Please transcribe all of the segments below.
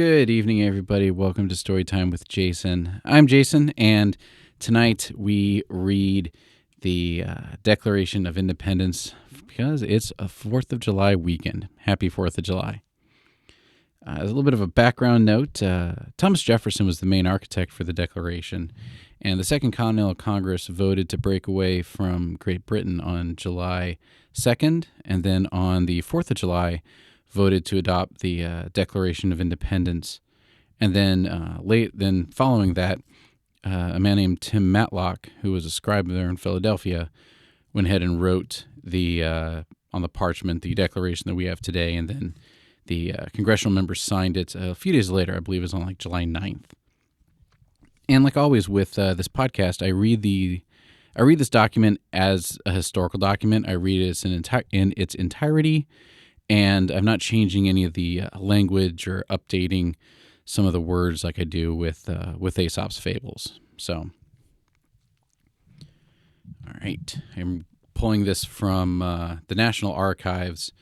Good evening, everybody. Welcome to Storytime with Jason. I'm Jason, and tonight we read the Declaration of Independence because it's a 4th of July weekend. Happy 4th of July. As a little bit of a background note, Thomas Jefferson was the main architect for the Declaration, and the Second Continental Congress voted to break away from Great Britain on July 2nd, and then on the 4th of July, voted to adopt the Declaration of Independence. And then following that, a man named Tim Matlock, who was a scribe there in Philadelphia, went ahead and wrote on the parchment the declaration that we have today, and then the congressional members signed it a few days later. I believe it was on July 9th. And like always with this podcast, I read this document as a historical document. I read it in its entirety, and I'm not changing any of the language or updating some of the words like I do with Aesop's fables. So, all right, I'm pulling this from the National Archives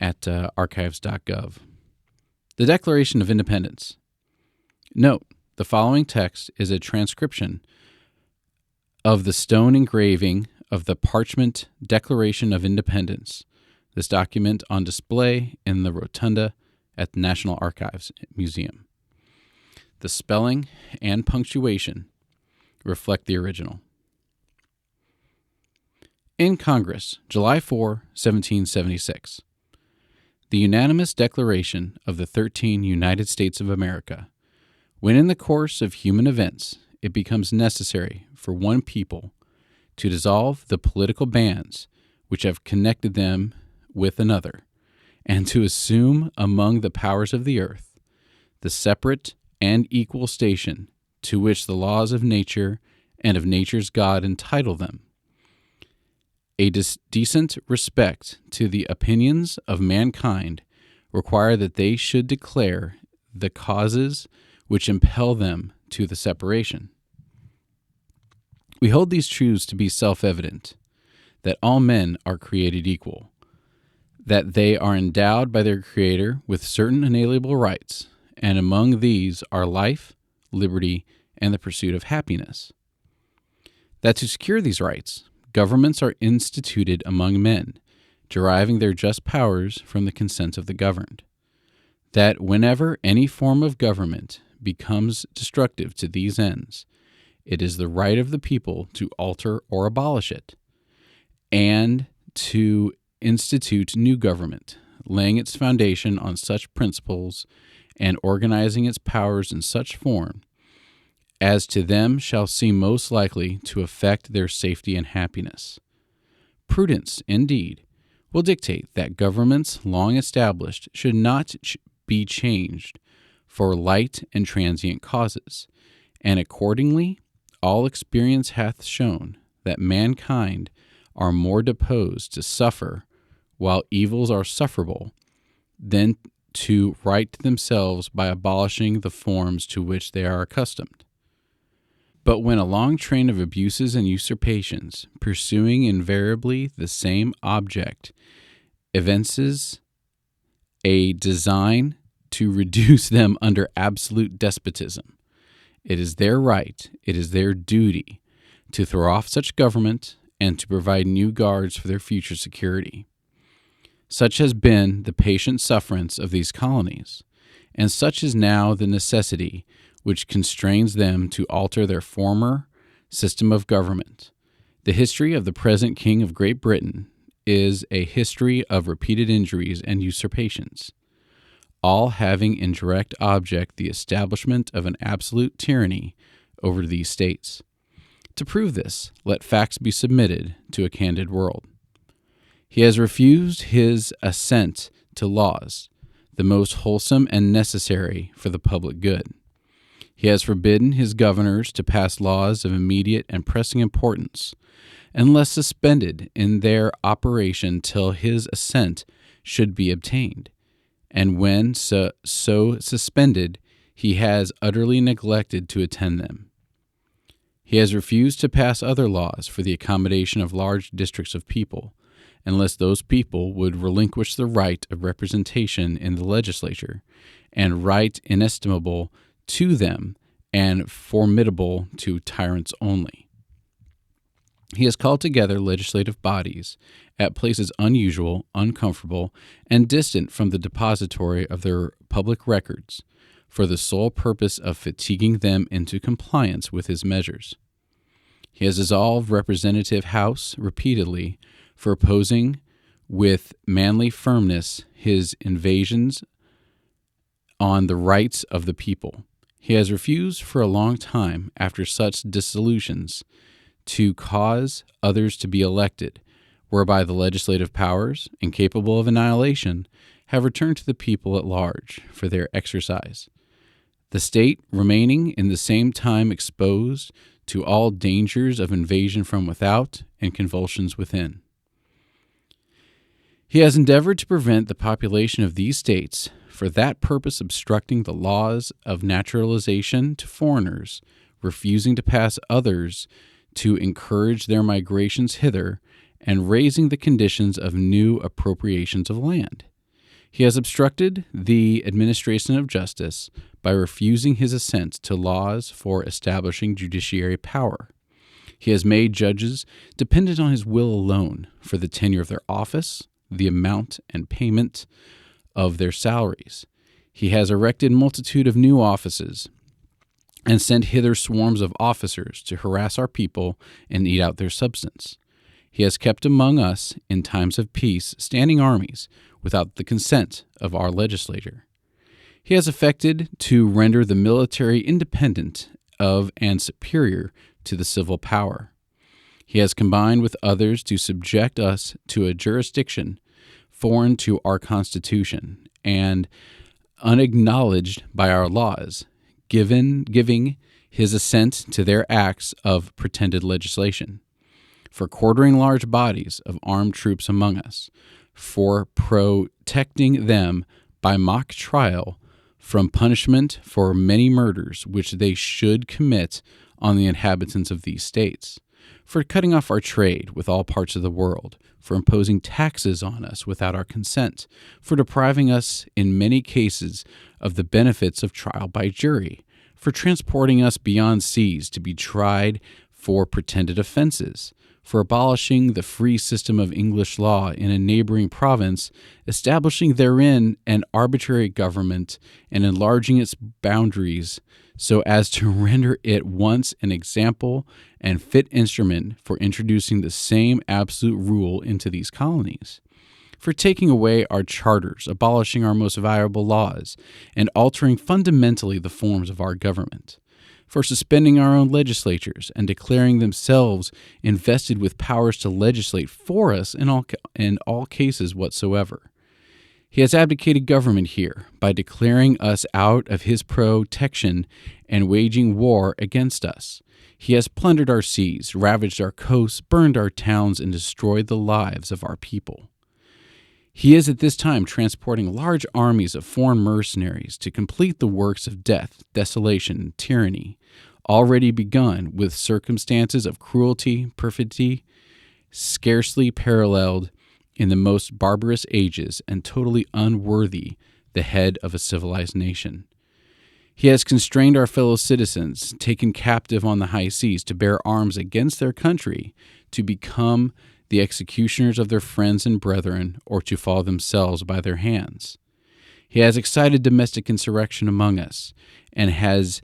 at archives.gov. The Declaration of Independence. Note, the following text is a transcription of the stone engraving of the parchment Declaration of Independence. This document on display in the rotunda at the National Archives Museum. The spelling and punctuation reflect the original. In Congress, July 4, 1776. The unanimous declaration of the 13 United States of America. When in the course of human events it becomes necessary for one people to dissolve the political bands which have connected them with another, and to assume among the powers of the earth the separate and equal station to which the laws of nature and of nature's God entitle them. A decent respect to the opinions of mankind require that they should declare the causes which impel them to the separation. We hold these truths to be self-evident, that all men are created equal, that they are endowed by their Creator with certain inalienable rights, and among these are life, liberty, and the pursuit of happiness. That to secure these rights, governments are instituted among men, deriving their just powers from the consent of the governed. That whenever any form of government becomes destructive to these ends, it is the right of the people to alter or abolish it, and to institute new government, laying its foundation on such principles and organizing its powers in such form as to them shall seem most likely to affect their safety and happiness. Prudence, indeed, will dictate that governments long established should not be changed for light and transient causes, and accordingly all experience hath shown that mankind are more disposed to suffer while evils are sufferable than to right themselves by abolishing the forms to which they are accustomed. But when a long train of abuses and usurpations, pursuing invariably the same object, evinces a design to reduce them under absolute despotism, it is their right, it is their duty, to throw off such government and to provide new guards for their future security. Such has been the patient sufferance of these colonies, and such is now the necessity which constrains them to alter their former system of government. The history of the present King of Great Britain is a history of repeated injuries and usurpations, all having in direct object the establishment of an absolute tyranny over these states. To prove this, let facts be submitted to a candid world. He has refused his assent to laws, the most wholesome and necessary for the public good. He has forbidden his governors to pass laws of immediate and pressing importance, unless suspended in their operation till his assent should be obtained. And when so suspended, he has utterly neglected to attend them. He has refused to pass other laws for the accommodation of large districts of people, unless those people would relinquish the right of representation in the legislature, and right inestimable to them and formidable to tyrants only. He has called together legislative bodies at places unusual, uncomfortable, and distant from the depository of their public records for the sole purpose of fatiguing them into compliance with his measures. He has dissolved Representative House repeatedly for opposing with manly firmness his invasions on the rights of the people. He has refused for a long time, after such dissolutions, to cause others to be elected, whereby the legislative powers, incapable of annihilation, have returned to the people at large for their exercise, the state remaining in the same time exposed to all dangers of invasion from without and convulsions within. He has endeavored to prevent the population of these states, for that purpose obstructing the laws of naturalization to foreigners, refusing to pass others to encourage their migrations hither, and raising the conditions of new appropriations of land. He has obstructed the administration of justice by refusing his assent to laws for establishing judiciary power. He has made judges dependent on his will alone for the tenure of their office, the amount and payment of their salaries. He has erected multitude of new offices and sent hither swarms of officers to harass our people and eat out their substance. He has kept among us, in times of peace, standing armies without the consent of our legislature. He has affected to render the military independent of and superior to the civil power. He has combined with others to subject us to a jurisdiction foreign to our Constitution and unacknowledged by our laws, giving his assent to their acts of pretended legislation, for quartering large bodies of armed troops among us, for protecting them by mock trial from punishment for many murders which they should commit on the inhabitants of these states, for cutting off our trade with all parts of the world, for imposing taxes on us without our consent, for depriving us in many cases of the benefits of trial by jury, for transporting us beyond seas to be tried for pretended offenses, for abolishing the free system of English law in a neighboring province, establishing therein an arbitrary government, and enlarging its boundaries so as to render it once an example and fit instrument for introducing the same absolute rule into these colonies, for taking away our charters, abolishing our most valuable laws, and altering fundamentally the forms of our government, for suspending our own legislatures and declaring themselves invested with powers to legislate for us in all cases whatsoever. He has abdicated government here by declaring us out of his protection and waging war against us. He has plundered our seas, ravaged our coasts, burned our towns, and destroyed the lives of our people. He is at this time transporting large armies of foreign mercenaries to complete the works of death, desolation, and tyranny, already begun with circumstances of cruelty, perfidy, scarcely paralleled in the most barbarous ages and totally unworthy the head of a civilized nation. He has constrained our fellow citizens, taken captive on the high seas, to bear arms against their country, to become the executioners of their friends and brethren, or to fall themselves by their hands. He has excited domestic insurrection among us, and has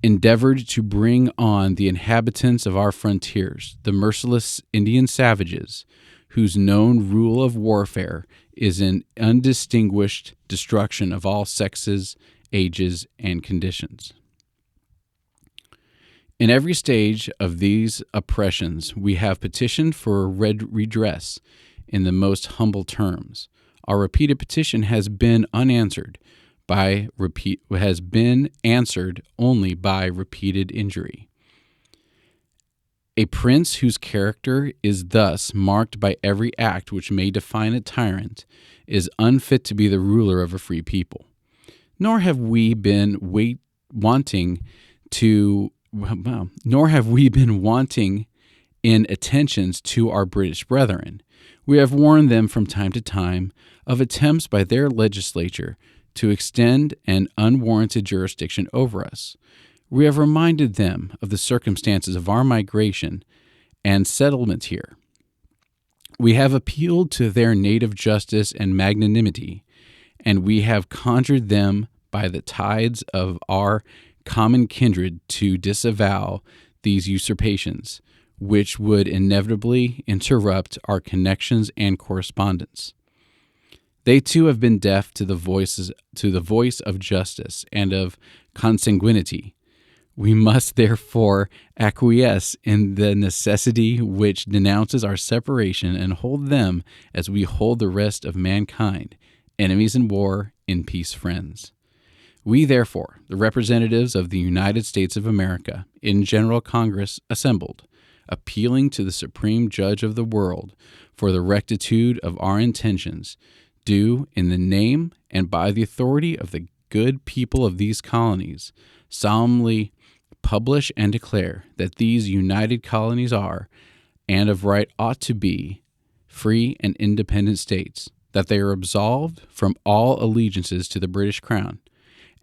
endeavored to bring on the inhabitants of our frontiers, the merciless Indian savages, whose known rule of warfare is an undistinguished destruction of all sexes, ages, and conditions. In every stage of these oppressions, we have petitioned for redress in the most humble terms. Our repeated petition has been answered only by repeated injury. A prince whose character is thus marked by every act which may define a tyrant is unfit to be the ruler of a free people. Nor have we been wanting in attentions to our British brethren. We have warned them from time to time of attempts by their legislature to extend an unwarranted jurisdiction over us. We have reminded them of the circumstances of our migration and settlement here. We have appealed to their native justice and magnanimity, and we have conjured them by the tides of our common kindred to disavow these usurpations, which would inevitably interrupt our connections and correspondence. They too have been deaf to the voice of justice and of consanguinity. We must therefore acquiesce in the necessity which denounces our separation and hold them as we hold the rest of mankind, enemies in war, in peace friends. We therefore, the representatives of the United States of America, in General Congress assembled, appealing to the Supreme Judge of the world for the rectitude of our intentions, do, in the name and by the authority of the good people of these colonies, solemnly publish and declare that these united colonies are, and of right ought to be, free and independent states, that they are absolved from all allegiances to the British Crown,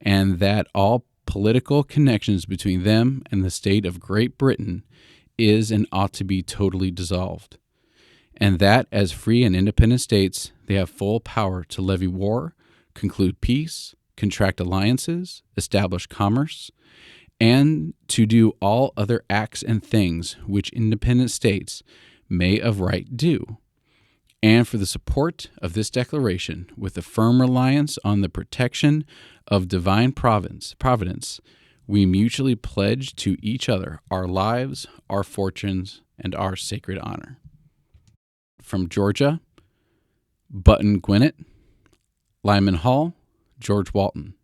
and that all political connections between them and the state of Great Britain is and ought to be totally dissolved, and that as free and independent states they have full power to levy war, conclude peace, contract alliances, establish commerce, and to do all other acts and things which independent states may of right do. And for the support of this declaration, with a firm reliance on the protection of divine providence, we mutually pledge to each other our lives, our fortunes, and our sacred honor. From Georgia, Button Gwinnett, Lyman Hall, George Walton.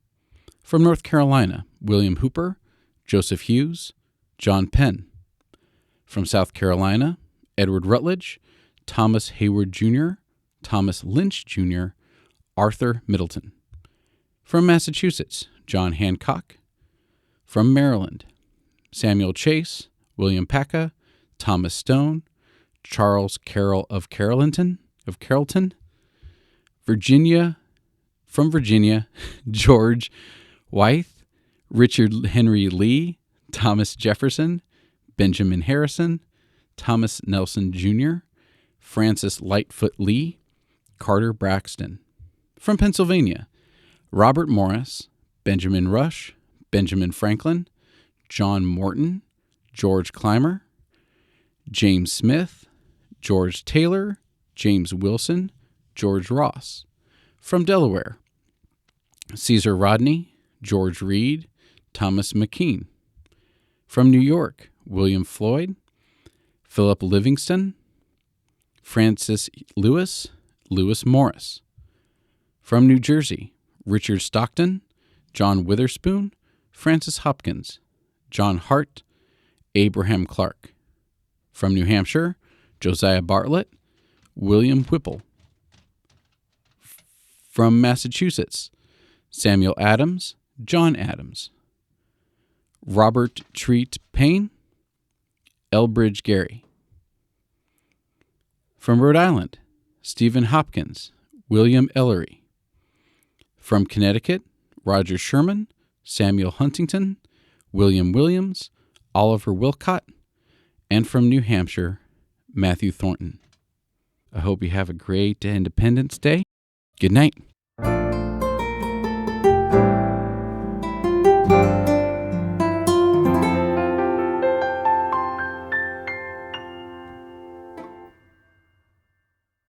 From North Carolina, William Hooper, Joseph Hughes, John Penn. From South Carolina, Edward Rutledge, Thomas Hayward Jr., Thomas Lynch Jr., Arthur Middleton. From Massachusetts, John Hancock. From Maryland, Samuel Chase, William Paca, Thomas Stone, Charles Carroll of Carrollton. From Virginia, George Wythe, Richard Henry Lee, Thomas Jefferson, Benjamin Harrison, Thomas Nelson Jr., Francis Lightfoot Lee, Carter Braxton. From Pennsylvania, Robert Morris, Benjamin Rush, Benjamin Franklin, John Morton, George Clymer, James Smith, George Taylor, James Wilson, George Ross. From Delaware, Caesar Rodney, George Reed, Thomas McKean. From New York, William Floyd, Philip Livingston, Francis Lewis, Lewis Morris. From New Jersey, Richard Stockton, John Witherspoon, Francis Hopkins, John Hart, Abraham Clark. From New Hampshire, Josiah Bartlett, William Whipple. From Massachusetts, Samuel Adams, John Adams. Robert Treat Payne, Elbridge Gerry. From Rhode Island, Stephen Hopkins, William Ellery. From Connecticut, Roger Sherman, Samuel Huntington, William Williams, Oliver Wilcott, and from New Hampshire, Matthew Thornton. I hope you have a great Independence Day. Good night.